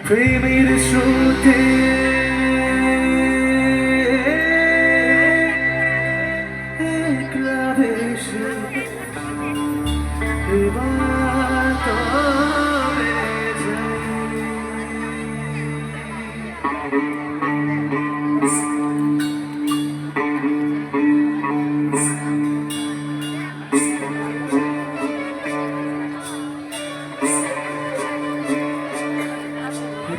প্রেমের স্রোতে একলা ভেসে এবার তবে যাই।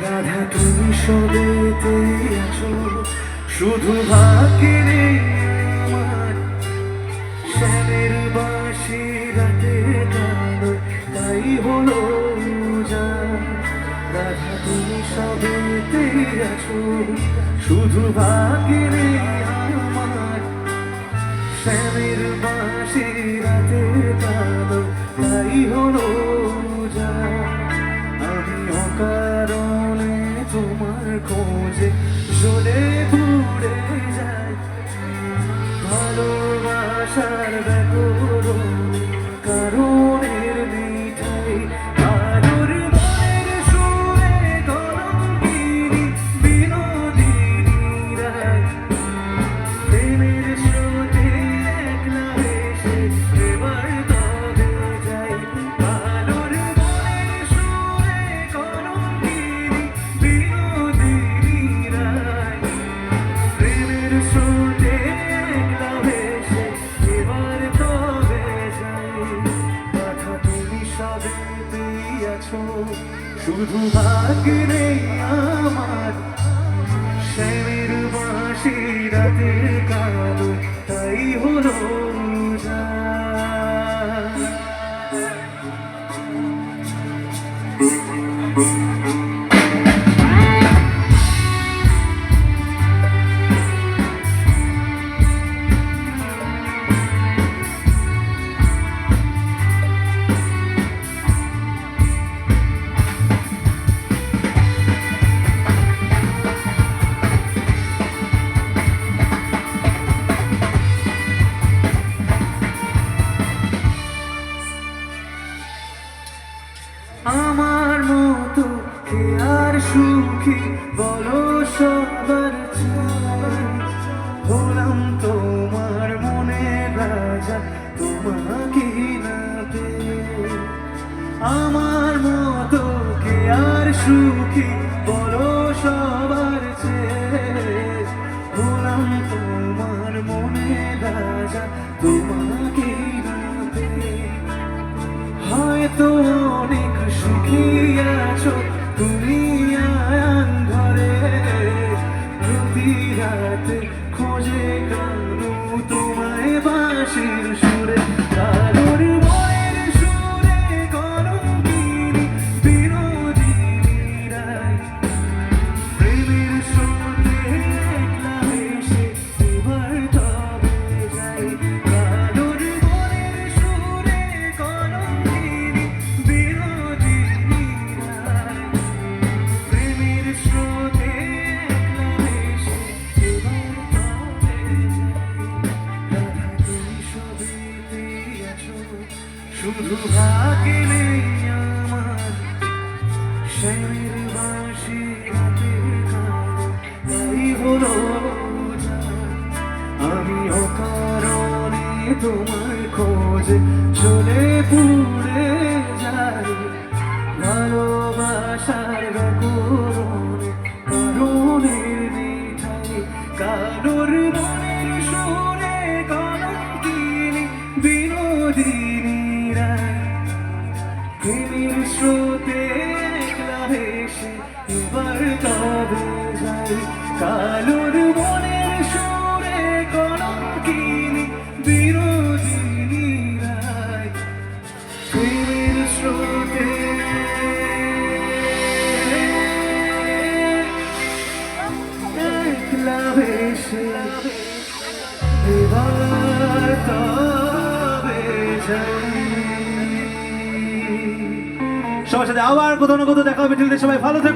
রাধা তুমি সবেতে আছো, শুধু ভাগ্যে নেই আমার। শ্যামের বাঁশি রাতের গান, তাই হলো যা। রাধা তুমি সবেতে আছো, শুধু ভাগ্যে নেই আমার। শ্যামের বাঁশি রাতের গান, তাই হলো যা। আমি অকারণে তোমার খোঁজে জ্বলে পুড়ে যাই। ভালোবাসার ব্যাকরণে কারণের মিঠাই, আলোর মনের সুরে কলঙ্কিনী বিনোদিনী রায়। প্রেমের স্রোতে একলা ভেসে এবার তবে যাই। আলোর মনের সুরে কলঙ্কিনী বিনোদিনী রায়। প্রেমের স্রোতে একলা ভেসে এবার তবে যাই। কথা তুমি সবেতেই আছো, শুধু ভাগ্যে নেই আমার। শ্যামের বাঁশি রাতের কালো, তাই হলো যা। আমার মতো কে আর সুখী বলো সবার চেয়ে। হলাম তোমার মনে রাজা, তোমাকে না পেয়ে। আমার মতো কে আর সুখী বলো সবার চেয়ে। হলাম তোমার মনে রাজা, তোমাকে না পেয়ে। হয়তো অনেক সুখী আছো তুমি আয়ান ঘরে। প্রতি রাতে খোঁজে কানু তোমায় বাঁশির সুরে। কালোর মনের সুরে কলঙ্কিনী বিনোদিনী রায়। প্রেমের স্রোতে একলা ভেসে এবার তবে যাই। কালোর মনের সুরে কলঙ্কিনী বিনোদিনী রায়। প্রেমের স্রোতে একলা ভেসে এবার তবে যাই। রাধা তুমি সবেতেই আছো, শুধু ভাগ্যে নেই আমার। শ্যামের বাঁশি রাতের কালো, তাই হলো যা। আমি অকারণে তোমার খোঁজে জ্বলে পুড়ে যাই। ভালোবাসার ব্যাকরণে কারণের মিঠাই, কালোর মনের সুরে কলঙ্কিনী বিনোদিনী রায়। প্রেমের স্রোতে একলা ভেসে এবার তবে যাই। কালোর মনের সুরে কলঙ্কিনী বিনোদিনী রায়। প্রেমের স্রোতে একলা ভেসে এবার তবে যাই। সবার সাথে আবার কোথাও না কোথাও দেখা হবে। সবাই ভালো থেকো।